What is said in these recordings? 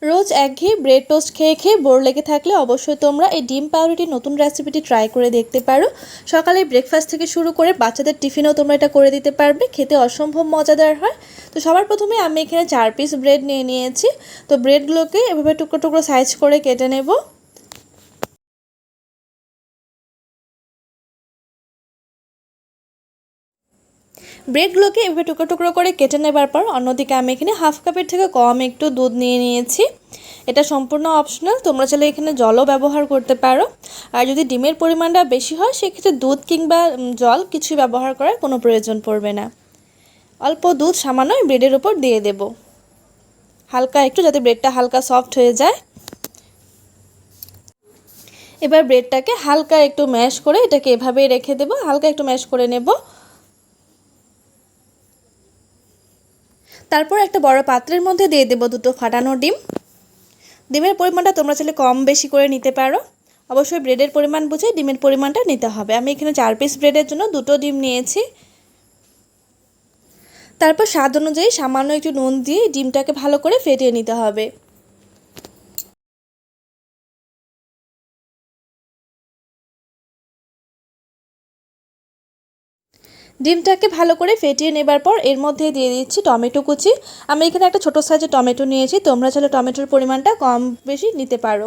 রোজ একঘেয়ে bread toast খেয়ে খেয়ে বোর লেগে থাকলে অবশ্যই তোমরা এই ডিম পাউরুটির নতুন রেসিপিটি ট্রাই করে দেখতে পারো। সকালে ব্রেকফাস্ট থেকে শুরু করে বাচ্চাদের টিফিনেও তোমরা এটা করে দিতে পারবে, খেতে অসম্ভব মজাদার হয়। তো সবার প্রথমে আমি এখানে 4 পিস ব্রেড নিয়ে নিয়েছি। তো ব্রেডগুলোকে এভাবে টুকরো টুকরো সাইজ করে কেটে নেব। ব্রেডগুলোকে এভাবে টুকরো টুকরো করে কেটে নেবার পর অন্যদিকে আমি এখানে হাফ কাপের থেকে কম একটু দুধ নিয়ে নিয়েছি। এটা সম্পূর্ণ অপশনাল, তোমরা চাইলে এখানে জলও ব্যবহার করতে পারো। আর যদি ডিমের পরিমাণটা বেশি হয় সেক্ষেত্রে দুধ কিংবা জল কিছুই ব্যবহার করার কোনো প্রয়োজন পড়বে না। অল্প দুধ সামান্য ব্রেডের উপর দিয়ে দেব, হালকা একটু, যাতে ব্রেডটা হালকা সফট হয়ে যায়। এবার ব্রেডটাকে হালকা একটু ম্যাশ করে এটাকে এভাবেই রেখে দেব, হালকা একটু ম্যাশ করে নেব। তারপর একটা বড় পাত্রের মধ্যে দিয়ে দেব দুটো ফাটানো ডিম। ডিমের পরিমাণটা তোমরা চাইলে কম বেশি করে নিতে পারো, অবশ্যই ব্রেডের পরিমাণ বুঝে ডিমের পরিমাণটা নিতে হবে। আমি এখানে 4 পিস ব্রেডের জন্য 2টো ডিম নিয়েছি। তারপর স্বাদ অনুযায়ী সামান্য একটু নুন দিয়ে ডিমটাকে ভালো করে ফেটিয়ে নিতে হবে। ডিমটাকে ভালো করে ফেটিয়ে নেবার পর এর মধ্যে দিয়ে দিচ্ছি টমেটো কুচি। আমি এখানে একটা ছোটো সাইজের টমেটো নিয়েছি, তোমরা চাইলে টমেটোর পরিমাণটা কম বেশি নিতে পারো।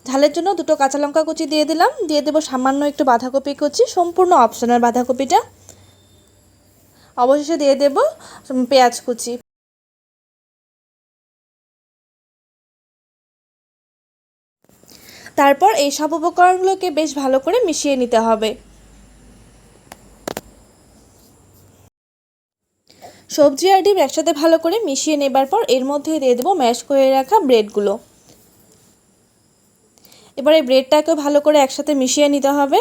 ঝালের জন্য 2টো কাঁচা লঙ্কা কুচি দিয়ে দিলাম, দিয়ে দেবো সামান্য একটু বাঁধাকপি কুচি, সম্পূর্ণ অপশনাল বাঁধাকপিটা। অবশেষে দিয়ে দেব পেঁয়াজ কুচি। তারপর এই সব উপকরণগুলোকে বেশ ভালো করে মিশিয়ে নিতে হবে। সবজি আর ডিম একসাথে ভালো করে মিশিয়ে নেবার পর এর মধ্যে দিয়ে দেবো ম্যাশ করে রাখা ব্রেডগুলো। এবার এই ব্রেডটাকেও ভালো করে একসাথে মিশিয়ে নিতে হবে।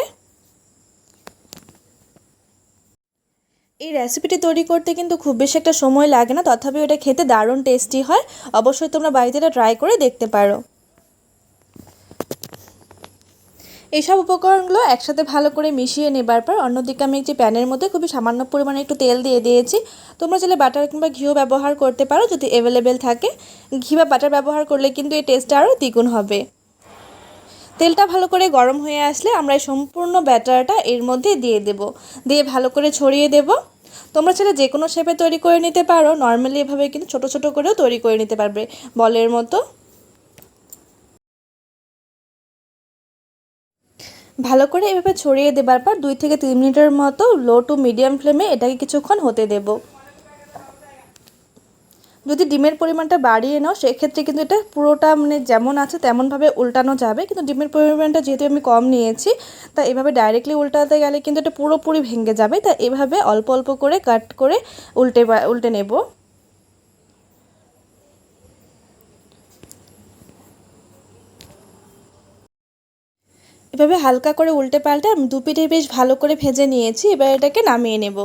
এই রেসিপিটি তৈরি করতে কিন্তু খুব বেশি একটা সময় লাগে না, তথাপি ওটা খেতে দারুণ টেস্টি হয়। অবশ্যই তোমরা বাড়িতে এটা ট্রাই করে দেখতে পারো। এইসব উপকরণগুলো একসাথে ভালো করে মিশিয়ে নেবার পর অন্যদিকে আমি একটি প্যানের মধ্যে খুবই সামান্য পরিমাণে একটু তেল দিয়ে দিয়েছি। তোমরা চাইলে বাটার কিংবা ঘিও ব্যবহার করতে পারো যদি অ্যাভেলেবেল থাকে। ঘি বা বাটার ব্যবহার করলে কিন্তু এই টেস্টটা আরও দ্বিগুণ হবে। তেলটা ভালো করে গরম হয়ে আসলে আমরা এই সম্পূর্ণ ব্যাটারটা এর মধ্যে দিয়ে দেব, দিয়ে ভালো করে ছড়িয়ে দেব। তোমরা চাইলে যে কোনো শেপে তৈরি করে নিতে পারো, নর্মালি এভাবে কিন্তু ছোট ছোট করেও তৈরি করে নিতে পারবে বলের মতো। ভালো করে এভাবে ছড়িয়ে দেবার পর 2 থেকে 3 মিনিটের মতো লো টু মিডিয়াম ফ্লেমে এটাকে কিছুক্ষণ হতে দেব। যদি ডিমের পরিমাণটা বাড়িয়ে নাও সেক্ষেত্রে কিন্তু এটা পুরোটা যেমন আছে তেমনভাবে উল্টানো যাবে, কিন্তু ডিমের পরিমাণটা যেহেতু আমি কম নিয়েছি তা এভাবে ডাইরেক্টলি উল্টাতে গেলে কিন্তু এটা পুরোপুরি ভেঙে যাবে। তা এভাবে অল্প অল্প করে কাট করে উল্টে নেব। এভাবে হালকা করে উল্টে পাল্টে আমি 2 পিঠে বেশ ভালো করে ভেজে নিয়েছি। এবার এটাকে নামিয়ে নেব।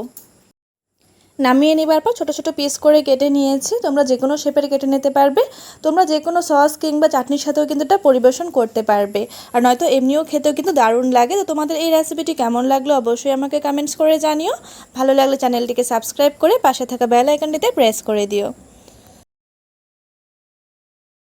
নামিয়ে নেবার পর ছোটো ছোটো পিস করে কেটে নিয়েছি, তোমরা যে কোনো শেপের কেটে নিতে পারবে। তোমরা যে কোনো সস কিংবা চাটনির সাথেও কিন্তু এটা পরিবেশন করতে পারবে, আর নয়তো এমনিও খেতেও কিন্তু দারুণ লাগে। তো তোমাদের এই রেসিপিটি কেমন লাগলো অবশ্যই আমাকে কমেন্টস করে জানিও। ভালো লাগলে চ্যানেলটিকে সাবস্ক্রাইব করে পাশে থাকা বেল আইকনটিতে প্রেস করে দিও।